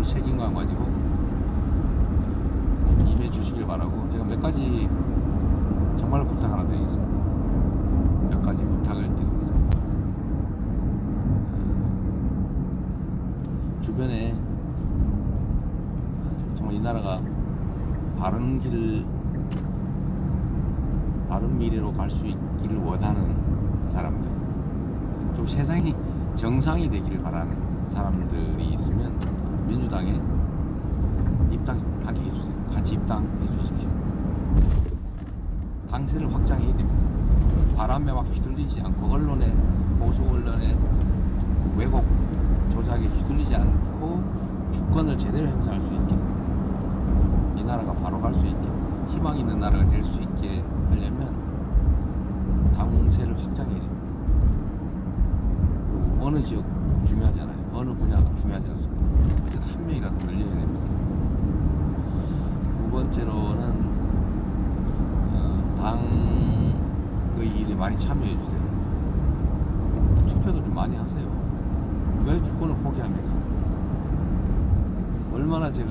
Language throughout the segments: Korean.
책임감 가지고 임해 주시길 바라고, 제가 몇 가지 정말로 부탁 하나 드리겠습니다. 몇 가지 부탁을 드리겠습니다. 주변에 정말 이 나라가 바른 길, 바른 미래로 갈 수 있기를 원하는 사람들, 좀 세상이 정상이 되기를 바라는 사람들이 있으면 민주당에 입당하게 해주세요. 같이 입당해 주십시오. 당세를 확장해야 됩니다. 바람에 막 휘둘리지 않고, 언론에, 보수 언론에 왜곡 조작에 휘둘리지 않고 주권을 제대로 행사할 수 있게, 이 나라가 바로 갈 수 있게, 희망 있는 나라가 될 수 있게 하려면 당세를 확장해야 됩니다. 그리고 어느 지역 중요하잖아요. 어느 분야가 중요하지 않습니다. 어쨌든 한 명이라도 늘려야 됩니다. 두 번째로는 당의 일에 많이 참여해 주세요. 투표도 좀 많이 하세요. 왜 주권을 포기합니까? 얼마나 제가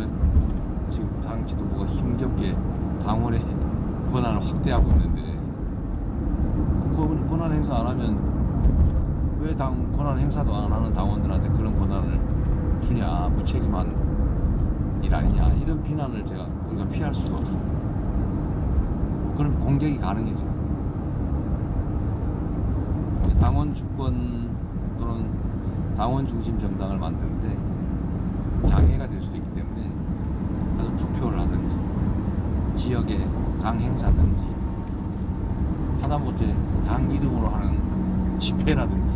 지금 당 지도부가 힘겹게 당원의 권한을 확대하고 있는데, 그 권한 행사 안 하면 왜 당 권한 행사도 안 하는 당원들한테 그런 권한을 주냐, 무책임한 일 아니냐, 이런 비난을 우리가 피할 수가 없어요. 그럼 공격이 가능해져요. 당원 주권 또는 당원 중심 정당을 만드는데 장애가 될 수도 있기 때문에 아주 투표를 하든지, 지역에 당 행사든지, 하다못해 당 이름으로 하는 집회라든지,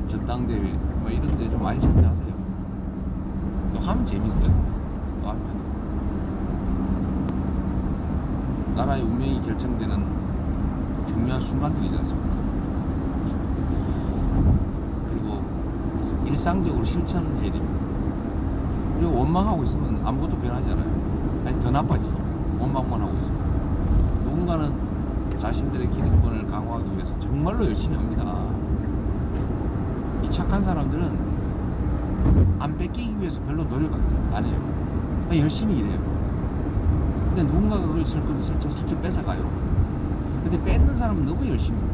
전당대회 뭐 이런 데 좀 많이 참여하세요. 또 하면 재밌어요. 또 한편으로 나라의 운명이 결정되는 중요한 순간들이지 않습니까? 그리고 일상적으로 실천해야 됩니다. 그리고 원망하고 있으면 아무것도 변하지 않아요. 아니, 더 나빠지죠. 원망만 하고 있으면. 누군가는 자신들의 기득권을 강화하기 위해서 정말로 열심히 합니다. 이 착한 사람들은 안 뺏기기 위해서 별로 노력 안 해요. 그냥 열심히 일해요. 근데 누군가가 그걸 슬쩍 뺏어가요. 근데 뺏는 사람은 너무 열심히 해요.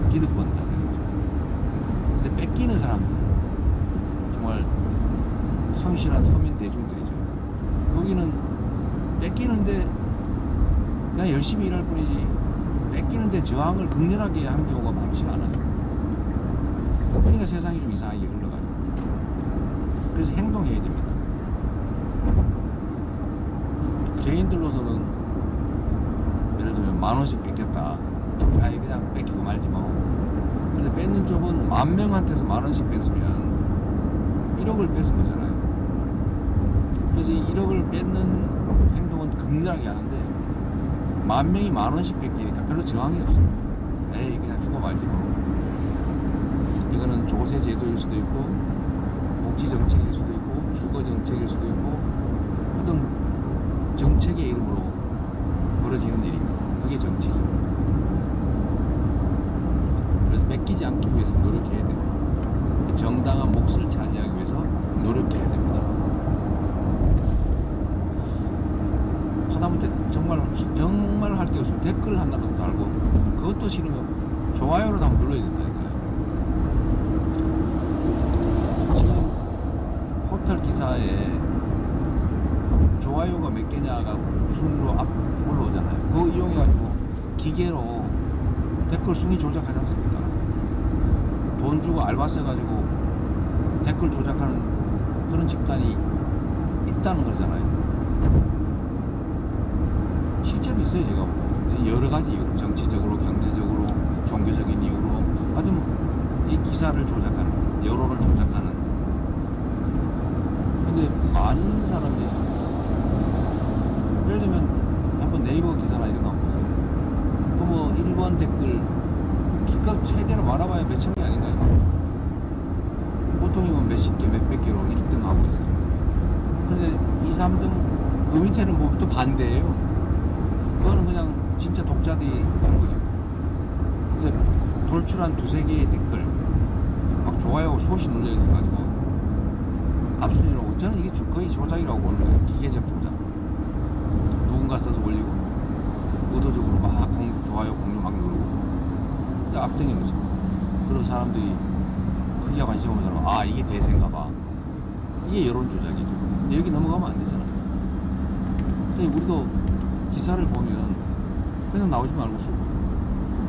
기득권 다 되겠죠. 근데 뺏기는 사람들, 정말 성실한 서민 대중들이죠. 여기는 뺏기는데 그냥 열심히 일할 뿐이지, 뺏기는데 저항을 극렬하게 하는 경우가 많지가 않아요. 그러니까 세상이 좀 이상하게 흘러가죠. 그래서 행동해야 됩니다. 개인들로서는 예를 들면 10,000원씩 뺏겼다. 아이, 그냥 뺏기고 말지 뭐. 근데 뺏는 쪽은 10,000명한테서 10,000원씩 뺏으면 1억을 뺏은 거잖아요. 그래서 이 1억을 뺏는 행동은 극렬하게 하는데 10,000명이 10,000원씩 뺏기니까 별로 저항이 없어요. 에이, 그냥 죽어 말지 뭐. 이거는 조세 제도일 수도 있고, 복지 정책일 수도 있고, 주거 정책일 수도 있고, 어떤 정책의 이름으로 벌어지는 일입니다. 그게 정치죠. 그래서 뺏기지 않기 위해서 노력해야 돼요. 정당한 몫을 차지하기 위해서 노력해야 됩니다. 하다못해 정말 할 게 없으면 댓글 하나라도 달고, 그것도 싫으면 좋아요를 한번 눌러야 된다니까요. 지금 포털 기사에 좋아요가 몇 개냐가 순위로 앞 올라오잖아요. 그거 이용해가지고 기계로 댓글 순위 조작하지 않습니까? 돈 주고 알바 써가지고 댓글 조작하는 그런 집단이 있다는 거잖아요. 실제로 있어요. 제가 여러 가지 이유로, 정치적으로, 경제적으로, 종교적인 이유로, 하여튼 이 기사를 조작하는, 여론을 조작하는. 근데 많은 사람들이 있습니다. 예를 들면 한번 네이버 기사나 이런 거 한번 보세요. 그 뭐 1번 댓글 기껏 최대로 말아봐야 몇천 개 아닌가요? 보통이면 몇십 개, 몇백 개로 1등 하고 있어요. 근데 2, 3등 그 밑에는 뭐 또 반대예요. 그거는 그냥 진짜 독자들이 한 거죠. 근데 돌출한 두세 개의 댓글 막 좋아요 수없이 눌려 있어가지고 압순이라고 저는 이게 거의 조작이라고 보는 거예요. 기계적 조작. 누군가 써서 올리고 의도적으로 막 좋아요 공유 막 누르고 앞당기는 거죠. 그런 사람들이 크게 관심 없는 사람은 아 이게 대세인가 봐. 이게 여론 조작이죠. 근데 여기 넘어가면 안 되잖아요. 그러니까 우리도 기사를 보면 그냥 나오지 말고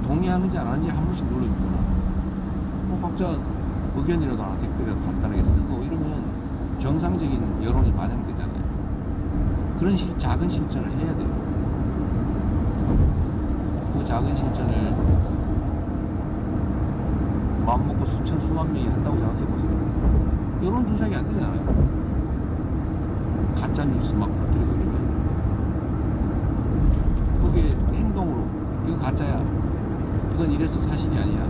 동의하는지 안 하는지 한 번씩 눌러주거나 뭐 각자 의견이라도 하나 댓글이라도 간단하게 쓰고 이러면 정상적인 여론이 반영되잖아요. 그런 작은 실천을 해야 돼요. 그 작은 실천을 마음먹고 수천 수만 명이 한다고 생각해보세요. 여론 조작이 안 되잖아요. 가짜 뉴스 막 퍼뜨리고 이러면 그게 행동으로 이거 가짜야, 이건 이래서 사실이 아니야.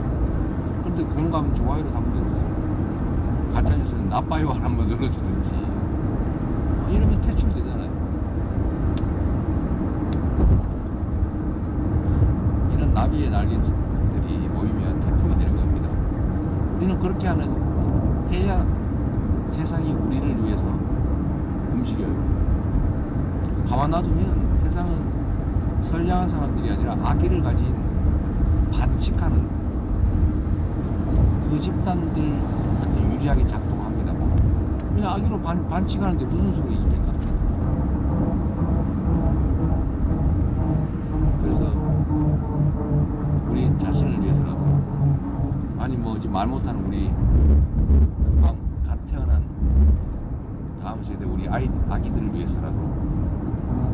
그런데 공감 좋아요로 담는 거죠. 가짜 뉴스는 나빠요를 한번 눌러주든지 이러면 퇴출되잖아요. 이런 나비의 날개들이 모이면 태풍이 되는 겁니다. 우리는 그렇게 해야 세상이 우리를 위해서 움직여요. 가만 놔두면 세상은 선량한 사람들이 아니라 악의를 가진 반칙하는 그 집단들한테 유리하게 작동합니다. 그냥 악의로 반칙하는데 무슨 수로 이깁니까? 그래서 우리 자신을 위해서라도 아니 뭐 지금 말 못하는 우리 금방 갓 태어난 다음 세대 우리 아기들을 위해서라도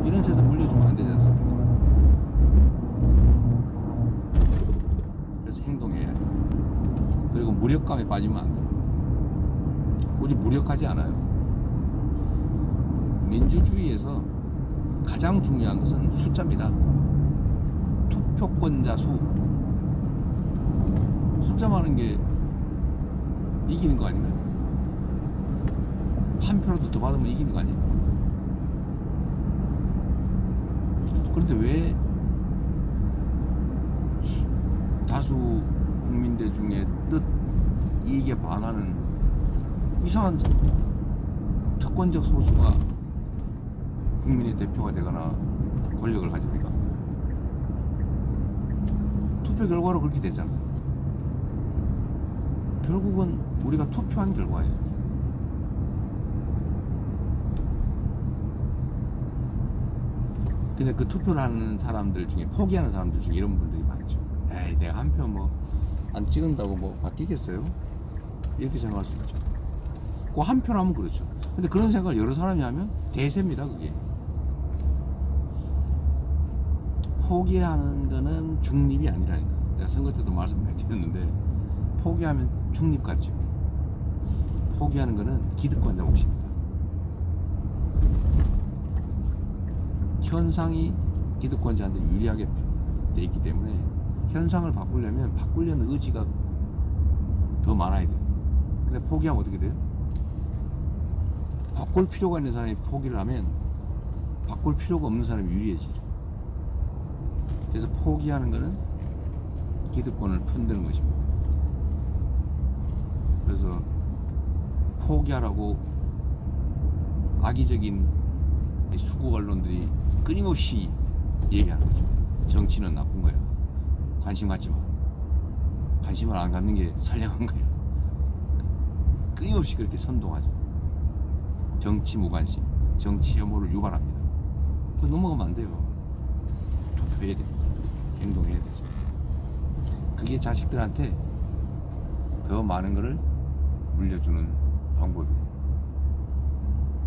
이런 세상 물려주면 안 되지 않습니까? 그래서 행동해야 돼. 그리고 무력감에 빠지면 안 돼. 우리 무력하지 않아요. 민주주의에서 가장 중요한 것은 숫자입니다. 투표권자 수. 숫자 많은 게 이기는 거 아닌가요? 한 표라도 더 받으면 이기는 거 아니에요? 그런데 왜 다수 국민들 중에 뜻 이익에 반하는 이상한 특권적 소수가 국민의 대표가 되거나 권력을 가집니까? 투표 결과로 그렇게 되잖아요. 결국은 우리가 투표한 결과예요. 근데 그 투표를 하는 사람들 중에 포기하는 사람들 중에 이런 분들이 많죠. 에이 내가 한 표 뭐 안 찍은다고 뭐 바뀌겠어요? 이렇게 생각할 수 있죠. 그 한 표라면 그렇죠. 근데 그런 생각을 여러 사람이 하면 대세입니다. 그게 포기하는 거는 중립이 아니라니까. 제가 선거 때도 말씀 많이 드렸는데 포기하면 중립 같죠. 포기하는 거는 기득권자 몫입니다. 현상이 기득권자한테 유리하게 돼 있기 때문에 현상을 바꾸려는 의지가 더 많아야 돼요. 근데 포기하면 어떻게 돼요? 바꿀 필요가 있는 사람이 포기를 하면 바꿀 필요가 없는 사람이 유리해지죠. 그래서 포기하는 거는 기득권을 편드는 것입니다. 그래서 포기하라고 악의적인 수구 언론들이 끊임없이 얘기하는 거죠. 정치는 나쁜 거야. 관심 갖지 마. 관심을 안 갖는 게 선량한 거야. 끊임없이 그렇게 선동하죠. 정치 무관심, 정치 혐오를 유발합니다. 그거 넘어가면 안 돼요. 투표해야 됩니다. 행동해야 되죠. 그게 자식들한테 더 많은 것을 물려주는 방법이에요.